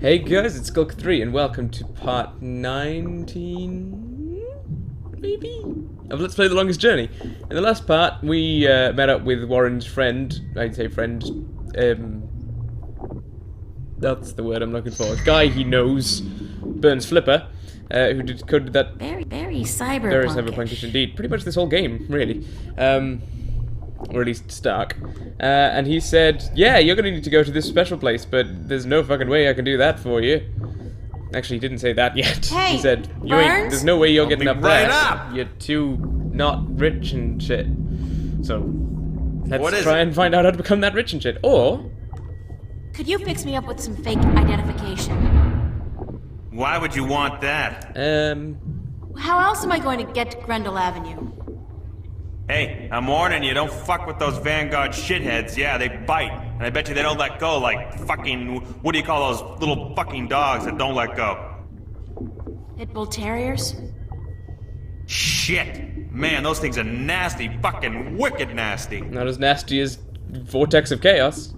Hey guys, it's Skulk3 and welcome to part 19, maybe? Of Let's Play The Longest Journey. In the last part, we met up with Warren's friend, I'd say friend, that's the word I'm looking for, a guy he knows, Burns Flipper, who coded that very very cyberpunkish indeed, pretty much this whole game, really. Or at least Stark. And he said, yeah, you're gonna need to go to this special place, but there's no fucking way I can do that for you. Actually, he didn't say that yet. Hey, he said, there's no way you're getting up there. You're too not rich and shit. So, let's try and find out how to become that rich and shit. Or... Could you fix me up with some fake identification? Why would you want that? How else am I going to get to Grendel Avenue? Hey, I'm warning you, don't fuck with those Vanguard shitheads. Yeah, they bite. And I bet you they don't let go like fucking... What do you call those little fucking dogs that don't let go? Pit Bull Terriers? Shit! Man, those things are nasty. Fucking wicked nasty. Not as nasty as Vortex of Chaos.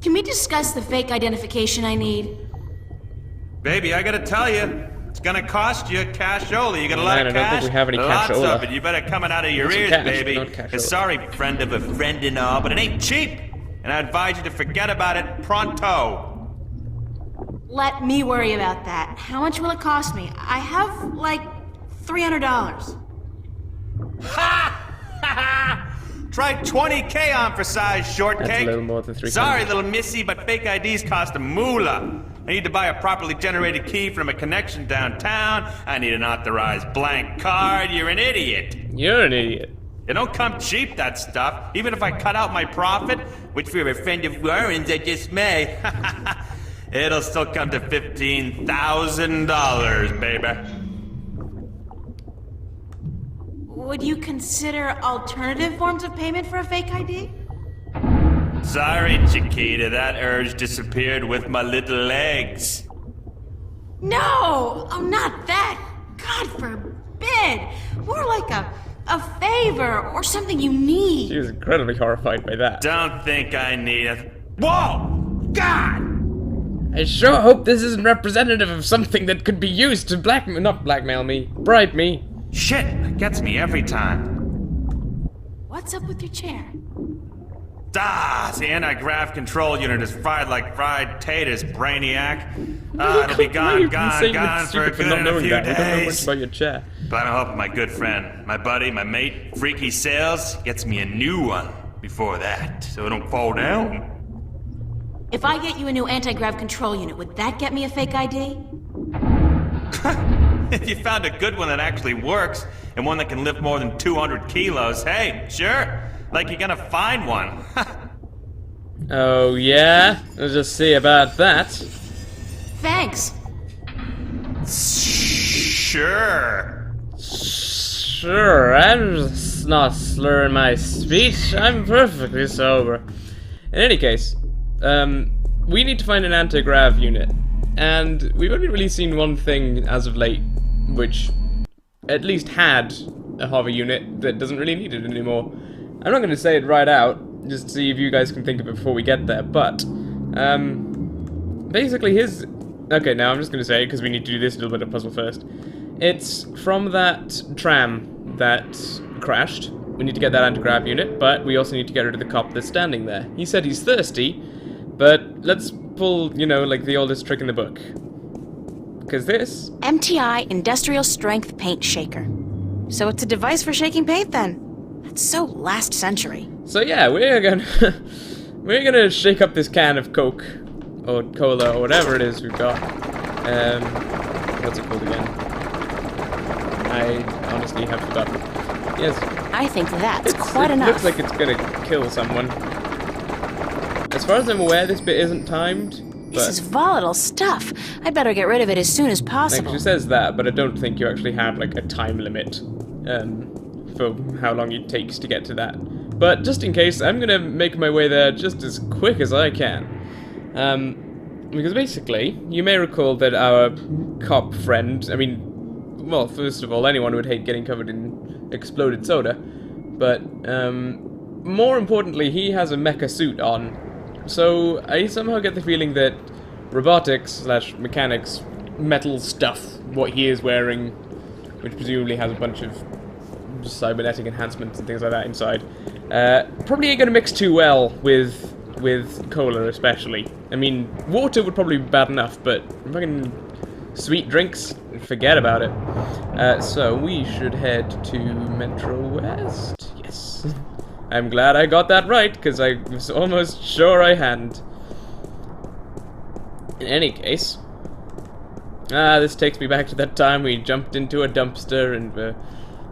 Can we discuss the fake identification I need? Baby, I gotta tell you, it's gonna cost you cashola. You got a lot Man, of I don't cash? think we have any Lots cashola. of it. You better come out of your Some ears, cash, baby. but not cashola. Sorry, friend of a friend and all, but it ain't cheap. And I advise you to forget about it pronto. Let me worry about that. How much will it cost me? I have, like, $300. Ha! Try 20K on for size shortcake. That's a little more than 300. Sorry, little missy, but fake IDs cost a moolah. I need to buy a properly generated key from a connection downtown. I need an authorized blank card. You're an idiot. You're an idiot. It don't come cheap, that stuff. Even if I cut out my profit, which for a friend of Warren's I just may, it'll still come to $15,000, baby. Would you consider alternative forms of payment for a fake ID? Sorry, Chiquita, that urge disappeared with my little legs. No! Oh, not that! God forbid! More like a favor or something you need. She was incredibly horrified by that. Don't think I need it. Whoa! God! I sure hope this isn't representative of something that could be used to not blackmail me, bribe me. Shit, that gets me every time. What's up with your chair? The anti-grav control unit is fried like fried taters, brainiac. It'll be gone for a good in a few days. We don't know much about your chair. But I hope my good friend, my buddy, my mate, Freaky Sales, gets me a new one before that, so it don't fall down. If I get you a new anti-grav control unit, would that get me a fake ID? If you found a good one that actually works, and one that can lift more than 200 kilos, hey, sure. Like you're gonna find one. Oh yeah? Let's just see about that. Thanks. Sure. Sure, I'm just not slurring my speech. I'm perfectly sober. In any case, we need to find an anti-grav unit. And we've only really seen one thing as of late, which at least had a hover unit that doesn't really need it anymore. I'm not going to say it right out, just to see if you guys can think of it before we get there, but, basically his... Okay, now I'm just going to say it, because we need to do this little bit of puzzle first. It's from that tram that crashed. We need to get that anti-grav unit, but we also need to get rid of the cop that's standing there. He said he's thirsty, but let's pull, you know, like the oldest trick in the book. Because this... MTI Industrial Strength Paint Shaker. So it's a device for shaking paint, then? That's so last century. So yeah, we're gonna shake up this can of Coke or cola or whatever it is we've got. What's it called again? I honestly have forgotten. Yes. I think that's quite enough. It looks like it's gonna kill someone. As far as I'm aware, this bit isn't timed. This is volatile stuff. I better get rid of it as soon as possible. Like, she says that, but I don't think you actually have like a time limit. For how long it takes to get to that. But just in case, I'm gonna make my way there just as quick as I can. Because basically, you may recall that our cop friend, I mean, well, first of all, anyone would hate getting covered in exploded soda, but, more importantly, he has a mecha suit on. So, I somehow get the feeling that robotics slash mechanics metal stuff, what he is wearing, which presumably has a bunch of cybernetic enhancements and things like that inside, probably ain't gonna mix too well with cola, especially. I mean, water would probably be bad enough, but fucking sweet drinks, forget about it. So we should head to Metro West. Yes. I'm glad I got that right, because I was almost sure I hadn't. In any case, this takes me back to that time we jumped into a dumpster and were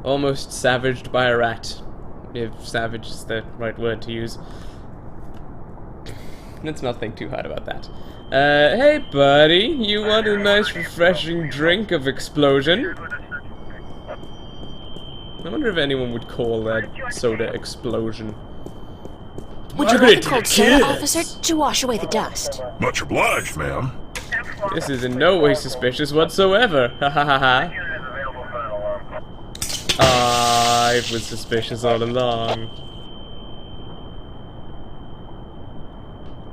almost savaged by a rat. If savage is the right word to use. Let's not think too hard about that. Hey buddy, you want a nice refreshing drink of explosion? I wonder if anyone would call that soda explosion. Would you like a cold soda, officer, to wash away the dust? Much obliged, ma'am. This is in no way suspicious whatsoever. Ha ha ha ha. I was suspicious all along.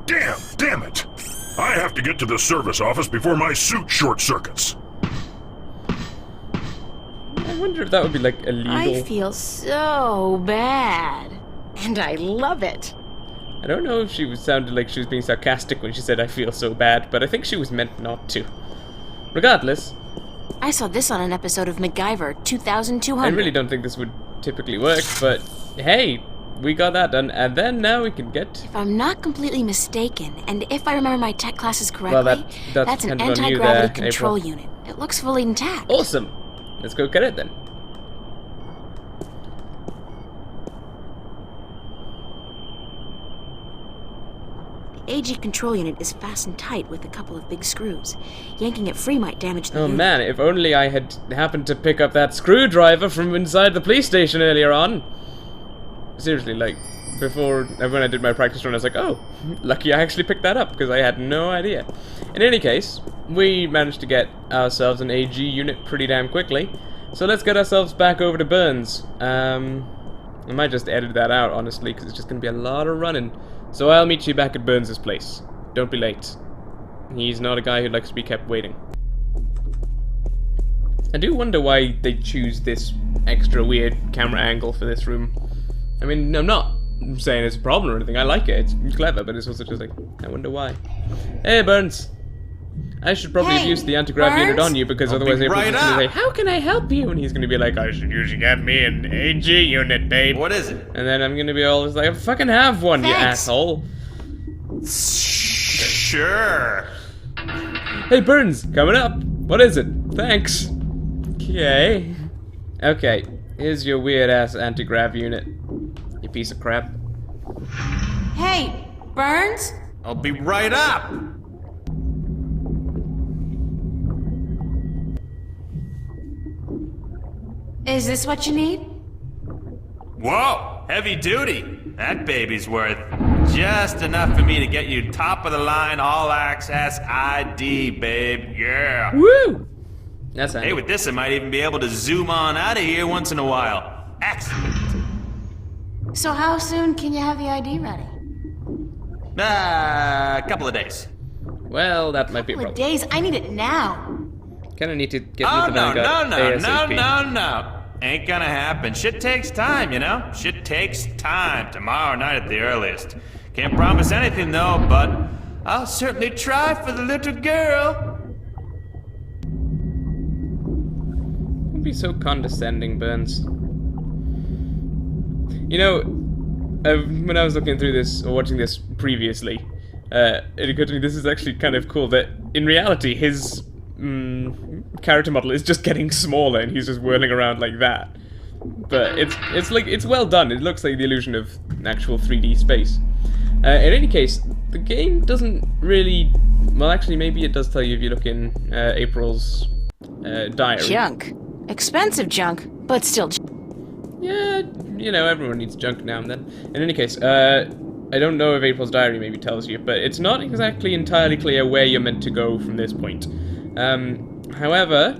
Damn it! I have to get to the service office before my suit short circuits. I wonder if that would be like illegal. I feel so bad. And I love it. I don't know if she sounded like she was being sarcastic when she said I feel so bad, but I think she was meant not to. Regardless, I saw this on an episode of MacGyver 2200. I really don't think this would typically work, but hey, we got that done, and then now we can get... If I'm not completely mistaken, and if I remember my tech classes correctly, Well, that's an dependent on you anti-gravity there, control April. unit. It looks fully intact. Awesome! Let's go get it then. The AG control unit is fastened tight with a couple of big screws. Yanking it free might damage the Oh unit. man, if only I had happened to pick up that screwdriver from inside the police station earlier on. Seriously, like, before, when I did my practice run, I was like, oh, lucky I actually picked that up, because I had no idea. In any case, we managed to get ourselves an AG unit pretty damn quickly, so let's get ourselves back over to Burns. I might just edit that out, honestly, because it's just going to be a lot of running. So I'll meet you back at Burns' place. Don't be late. He's not a guy who likes to be kept waiting. I do wonder why they choose this extra weird camera angle for this room. I mean, I'm not saying it's a problem or anything. I like it. It's clever, but it's also just like, I wonder why. Hey, Burns. I should probably Hey, use the anti-grav unit Burns? on you, because I'll otherwise be April's right just gonna say, up. how can I help you? And he's gonna be like, I should usually get me an AG unit, babe. What is it? And then I'm gonna be all just like, I fucking have one, you Thanks. asshole. Sure. Hey, Burns, coming up. What is it? Thanks. Okay. Okay, here's your weird-ass anti-grav unit. You piece of crap. Hey, Burns? I'll be right up. Is this what you need? Whoa, heavy duty. That baby's worth just enough for me to get you top of the line all access ID, babe. Yeah. Woo! That's handy. Hey, with this, I might even be able to zoom on out of here once in a while. Excellent. So how soon can you have the ID ready? A couple of days. Well, that might be a Couple of problem. days? I need it now. Kinda need to get Oh, into the no, Vanguard no, ASAP. no. Ain't gonna happen. Shit takes time, you know? Shit takes time. Tomorrow night at the earliest. Can't promise anything, though, but I'll certainly try for the little girl. Don't be so condescending, Burns. You know, when I was looking through this, or watching this previously, it occurred to me this is actually kind of cool that, in reality, his character model is just getting smaller and he's just whirling around like that. But it's well done. It looks like the illusion of actual 3D space. In any case, the game doesn't really... Well, actually, maybe it does tell you if you look in April's diary. Junk. Expensive junk, but still Yeah, you know, everyone needs junk now and then. In any case, I don't know if April's diary maybe tells you, but it's not exactly entirely clear where you're meant to go from this point. However,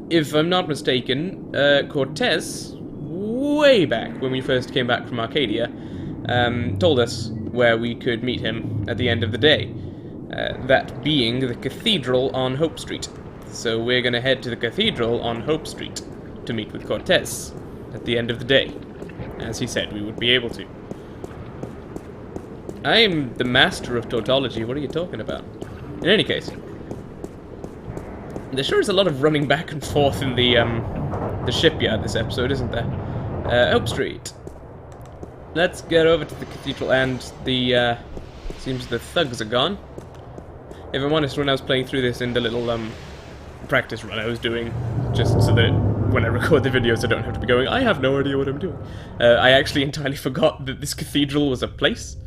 if I'm not mistaken, Cortez, way back when we first came back from Arcadia, told us where we could meet him at the end of the day. That being the cathedral on Hope Street. So we're gonna head to the cathedral on Hope Street to meet with Cortez at the end of the day, as he said we would be able to. I am the master of tautology, what are you talking about? In any case, there sure is a lot of running back and forth in the shipyard this episode, isn't there? Hope Street. Let's get over to the cathedral, and the, seems the thugs are gone. If I'm honest, when I was playing through this in the little, practice run I was doing, just so that when I record the videos I don't have to be going, I have no idea what I'm doing. I actually entirely forgot that this cathedral was a place.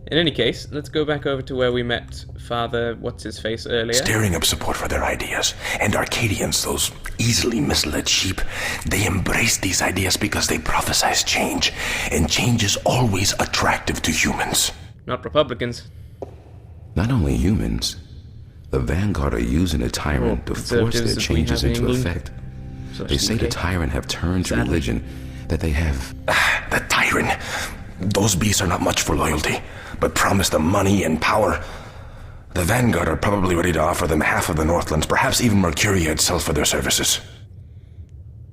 In any case, let's go back over to where we met Father What's-His-Face earlier. Stirring up support for their ideas. And Arcadians, those easily misled sheep, they embrace these ideas because they prophesize change. And change is always attractive to humans. Not Republicans. Not only humans. The Vanguard are using a tyrant to force their changes into effect. They say the tyrant have turned to religion, that they have... The tyrant. Those beasts are not much for loyalty, but promise them money and power. The Vanguard are probably ready to offer them half of the Northlands, perhaps even Mercuria itself for their services.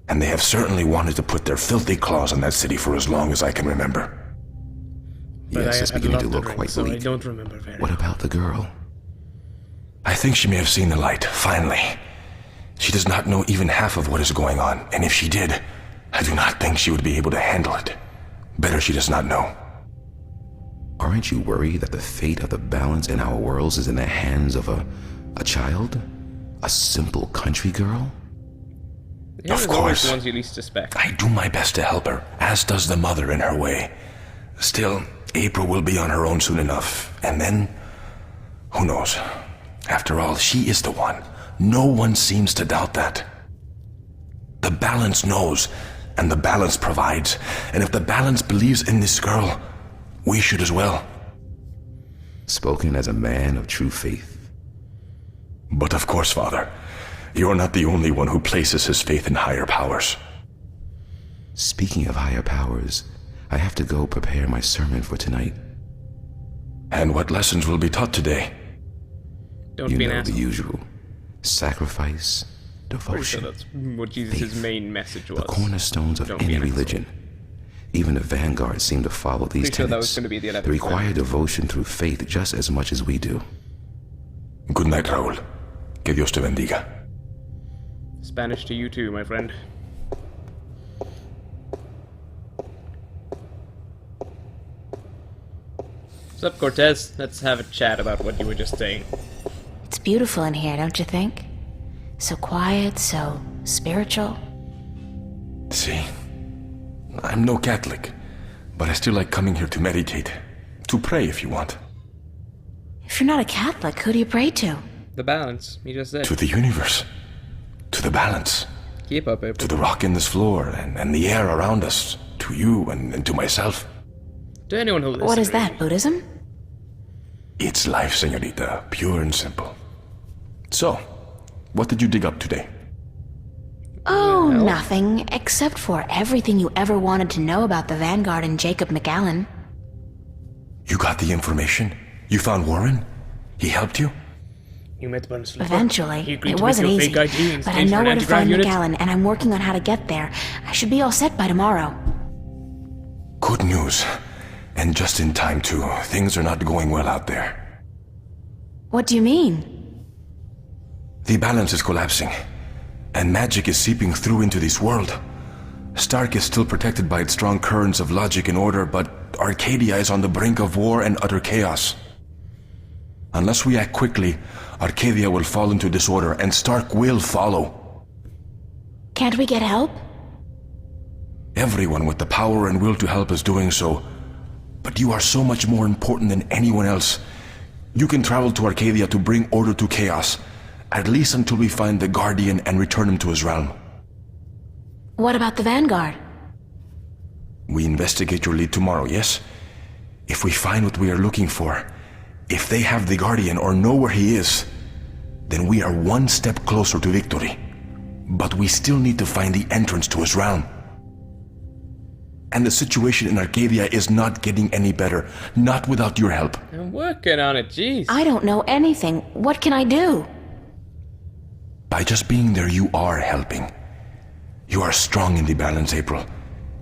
And they have certainly wanted to put their filthy claws on that city for as long as I can remember. But yes, it's beginning to look quite so bleak. I don't remember very What about the girl? I think she may have seen the light, finally. She does not know even half of what is going on, and if she did, I do not think she would be able to handle it. Better she does not know. Aren't you worried that the fate of the balance in our worlds is in the hands of a child? A simple country girl? Yeah, of course. The ones you least suspect. I do my best to help her, as does the mother in her way. Still, April will be on her own soon enough, and then, who knows? After all, she is the one. No one seems to doubt that. The balance knows, and the balance provides, and if the balance believes in this girl, we should as well. Spoken as a man of true faith. But of course, Father, you're not the only one who places his faith in higher powers. Speaking of higher powers, I have to go prepare my sermon for tonight. And what lessons will be taught today? Don't You be an know asshole. the usual. Sacrifice, Pretty sure devotion, that's what Jesus' faith, main message was. the cornerstones of Don't be any an asshole. religion. Even the Vanguard seem to follow these Pretty sure that was tenets. going to be the 11th They require devotion through faith just as much as we do. Good night, Raúl. Que Dios te bendiga. Spanish to you too, my friend. What's up, Cortez? Let's have a chat about what you were just saying. It's beautiful in here, don't you think? So quiet, so spiritual. See, I'm no Catholic, but I still like coming here to meditate. To pray if you want. If you're not a Catholic, who do you pray to? The balance, you just said. To the universe. To the balance. Keep up, April. To the rock in this floor and the air around us. To you and to myself. To anyone who listens. What is that, Buddhism? It's life, señorita. Pure and simple. So, what did you dig up today? Oh, nothing, except for everything you ever wanted to know about the Vanguard and Jacob McAllen. You got the information? You found Warren? He helped you? You met Bunsley. Eventually. He agreed It to wasn't make you a easy, fake ID in but I exchange know for an where to anti-grav find unit. McAllen, and I'm working on how to get there. I should be all set by tomorrow. Good news. And just in time, too. Things are not going well out there. What do you mean? The balance is collapsing, and magic is seeping through into this world. Stark is still protected by its strong currents of logic and order, but Arcadia is on the brink of war and utter chaos. Unless we act quickly, Arcadia will fall into disorder, and Stark will follow. Can't we get help? Everyone with the power and will to help is doing so, but you are so much more important than anyone else. You can travel to Arcadia to bring order to chaos, at least until we find the Guardian and return him to his realm. What about the Vanguard? We investigate your lead tomorrow, yes? If we find what we are looking for, if they have the Guardian or know where he is, then we are one step closer to victory. But we still need to find the entrance to his realm. And the situation in Arcadia is not getting any better. Not without your help. I'm working on it, jeez. I don't know anything. What can I do? By just being there, you are helping. You are strong in the balance, April.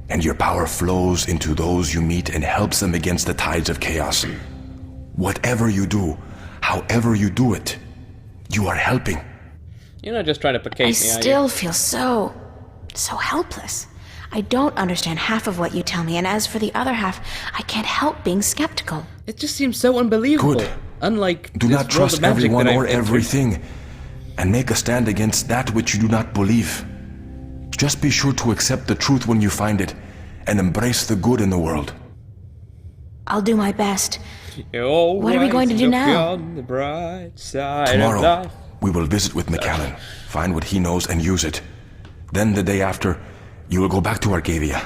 And your power flows into those you meet and helps them against the tides of chaos. Whatever you do, however you do it, you are helping. You're not just trying to placate me, I are still you? feel so helpless. I don't understand half of what you tell me, and as for the other half, I can't help being skeptical. It just seems so unbelievable. Good. Unlike Do this not world trust of magic everyone that or I've been through. everything, and make a stand against that which you do not believe. Just be sure to accept the truth when you find it, and embrace the good in the world. I'll do my best. What What are we going to do now? On the bright side of Tomorrow, life. we will visit with McAllen, find what he knows and use it. Then the day after, you will go back to Arcadia.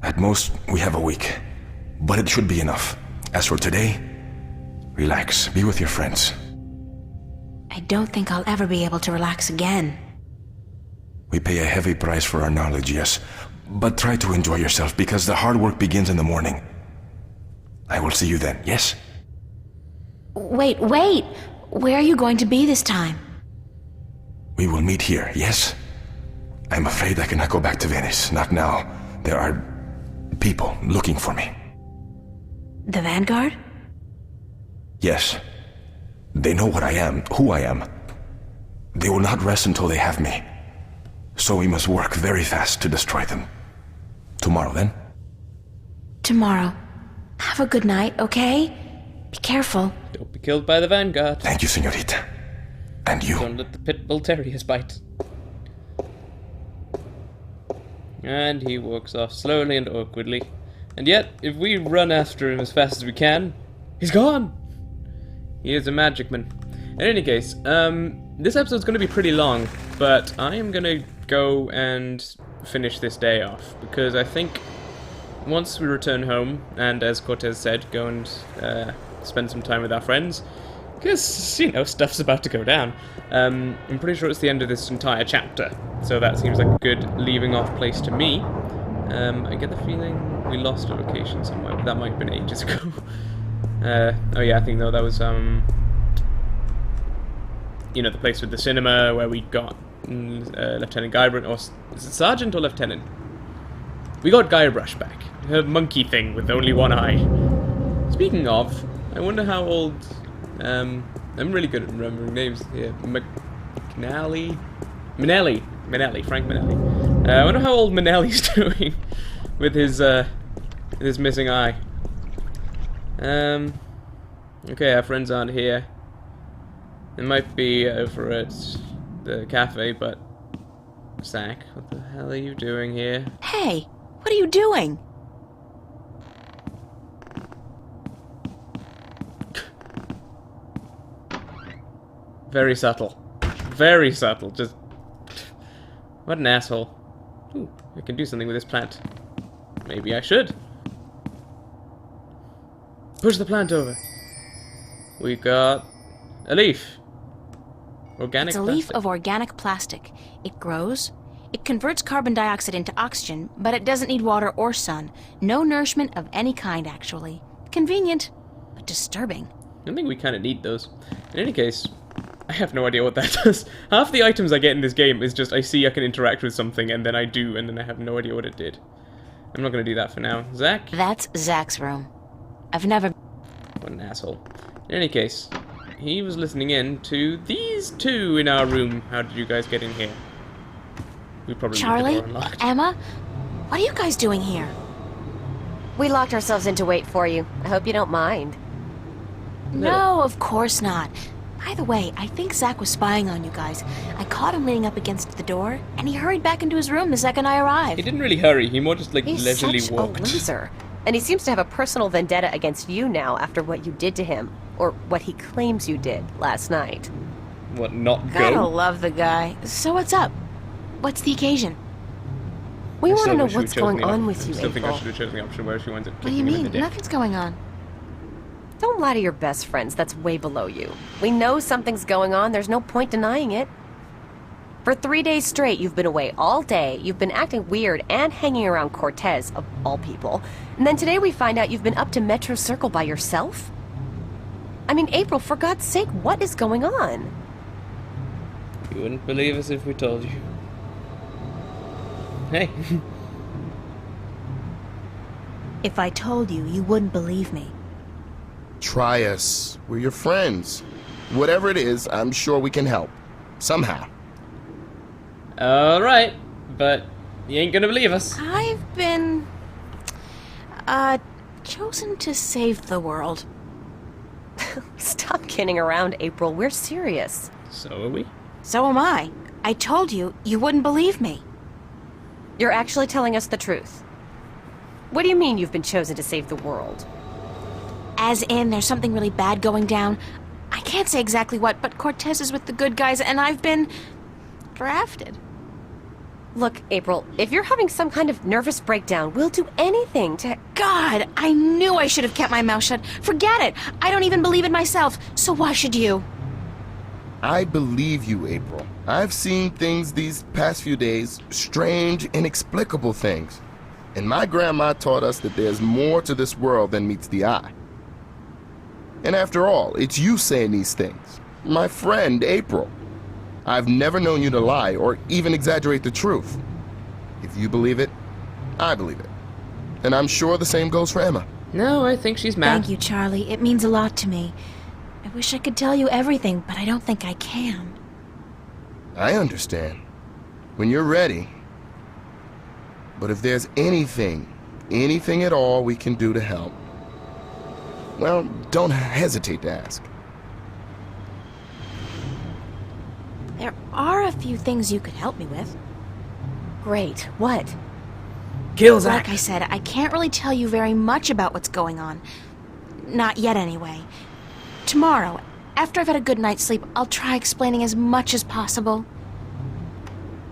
At most, we have a week. But it should be enough. As for today, relax, be with your friends. I don't think I'll ever be able to relax again. We pay a heavy price for our knowledge, yes. But try to enjoy yourself, because the hard work begins in the morning. I will see you then, yes? Wait! Where are you going to be this time? We will meet here, yes? I'm afraid I cannot go back to Venice, not now. There are people looking for me. The Vanguard? Yes. They know what I am, who I am. They will not rest until they have me. So we must work very fast to destroy them. Tomorrow, then? Tomorrow. Have a good night, okay? Be careful. Don't be killed by the Vanguard. Thank you, señorita. And you. Don't let the pit bull terriers bite. And he walks off slowly and awkwardly. And yet, if we run after him as fast as we can, he's gone! He is a magic man. In any case, this episode's going to be pretty long, but I am going to go and finish this day off, because I think once we return home, and as Cortez said, go and spend some time with our friends, because, you know, stuff's about to go down. I'm pretty sure it's the end of this entire chapter, so that seems like a good leaving off place to me. I get the feeling we lost a location somewhere, but that might have been ages ago. Oh yeah, I think though that was, you know, the place with the cinema where we got Lieutenant Guybrush, or is it Sergeant or Lieutenant? We got Guybrush back. Her monkey thing with only one eye. Speaking of, I wonder how old, I'm really good at remembering names here. Manelli, Frank Manelli. I wonder how old Manelli's doing with his missing eye. Okay, our friends aren't here. It might be over at the cafe, but Zach, what the hell are you doing here? Hey, what are you doing? Very subtle. Very subtle. Just... what an asshole. Ooh, I can do something with this plant. Maybe I should. Push the plant over. We got a leaf. Organic It's a plastic. leaf of organic plastic. It grows. It converts carbon dioxide into oxygen, but it doesn't need water or sun. No nourishment of any kind, actually. Convenient, but disturbing. I think we kind of need those. In any case, I have no idea what that does. Half the items I get in this game is just I see I can interact with something, and then I do, and then I have no idea what it did. I'm not going to do that for now. Zach? That's Zach's room. I've never... What an asshole. In any case, he was listening in to these two in our room. How did you guys get in here? We probably leave the Charlie? door unlocked. Emma? What are you guys doing here? We locked ourselves in to wait for you. I hope you don't mind. No, of course not. By the way, I think Zach was spying on you guys. I caught him leaning up against the door, and he hurried back into his room the second I He arrived. didn't really hurry. He more just like He's leisurely such walked. a loser. And he seems to have a personal vendetta against you now after what you did to him. Or what he claims you did last night. What, not Gotta go? love the guy. So what's up? What's the occasion? We I want still to know wish we what's chosen going the on op- with you, I still think I April. should have chosen the option where she winds up What do kicking you him in the mean? dick. Nothing's going on. Don't lie to your best friends. That's way below you. We know something's going on. There's no point denying it. For 3 days straight, you've been away all day, you've been acting weird and hanging around Cortez, of all people. And then today we find out you've been up to Metro Circle by yourself? I mean, April, for God's sake, what is going on? You wouldn't believe us if we told you. Hey. If I told you, you wouldn't believe me. Try us. We're your friends. Whatever it is, I'm sure we can help. Somehow. Alright, but you ain't gonna believe us. I've been... chosen to save the world. Stop kidding around, April. We're serious. So are we? So am I. I told you, you wouldn't believe me. You're actually telling us the truth. What do you mean you've been chosen to save the world? As in, there's something really bad going down. I can't say exactly what, but Cortez is with the good guys, and I've been... drafted. Look, April, if you're having some kind of nervous breakdown, we'll do anything to... God, I knew I should have kept my mouth shut. Forget it! I don't even believe it myself, so why should you? I believe you, April. I've seen things these past few days, strange, inexplicable things. And my grandma taught us that there's more to this world than meets the eye. And after all, it's you saying these things. My friend, April. I've never known you to lie or even exaggerate the truth. If you believe it, I believe it. And I'm sure the same goes for Emma. No, I think she's mad. Thank you, Charlie. It means a lot to me. I wish I could tell you everything, but I don't think I can. I understand. When you're ready. But if there's anything at all we can do to help, well, don't hesitate to ask. There are a few things you could help me with. Great. What? Kill Zach. Like I said, I can't really tell you very much about what's going on. Not yet, anyway. Tomorrow, after I've had a good night's sleep, I'll try explaining as much as possible.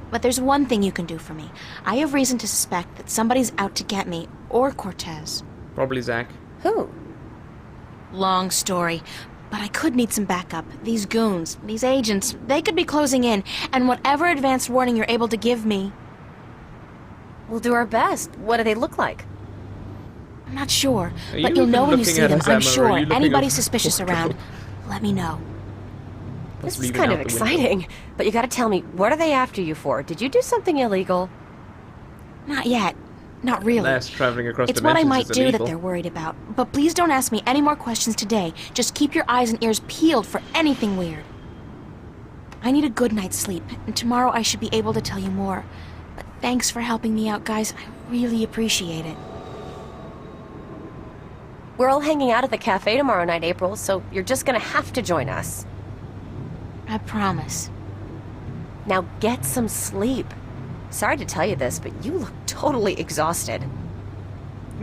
But there's one thing you can do for me. I have reason to suspect that somebody's out to get me, or Cortez. Probably Zach. Who? Long story, but I could need some backup. These goons, these agents, they could be closing in, and whatever advanced warning you're able to give me... We'll do our best. What do they look like? I'm not sure, Are but you you'll know when you looking see at them, us, I'm Emma, or sure. are you looking Anybody over- suspicious around, let me know. This is leaving kind out of the window. exciting. But you gotta tell me, what are they after you for? Did you do something illegal? Not yet. Not really. Last traveling across It's what I dimensions might is do illegal. that they're worried about. But please don't ask me any more questions today. Just keep your eyes and ears peeled for anything weird. I need a good night's sleep, and tomorrow I should be able to tell you more. But thanks for helping me out, guys. I really appreciate it. We're all hanging out at the cafe tomorrow night, April, so you're just gonna have to join us. I promise. Now get some sleep. Sorry to tell you this, but you look totally exhausted.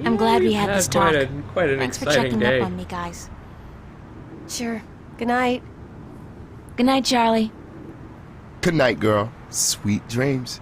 I'm glad we had this talk. Quite an Thanks for exciting checking day. up on me, guys. Sure. Good night. Good night, Charlie. Good night, girl. Sweet dreams.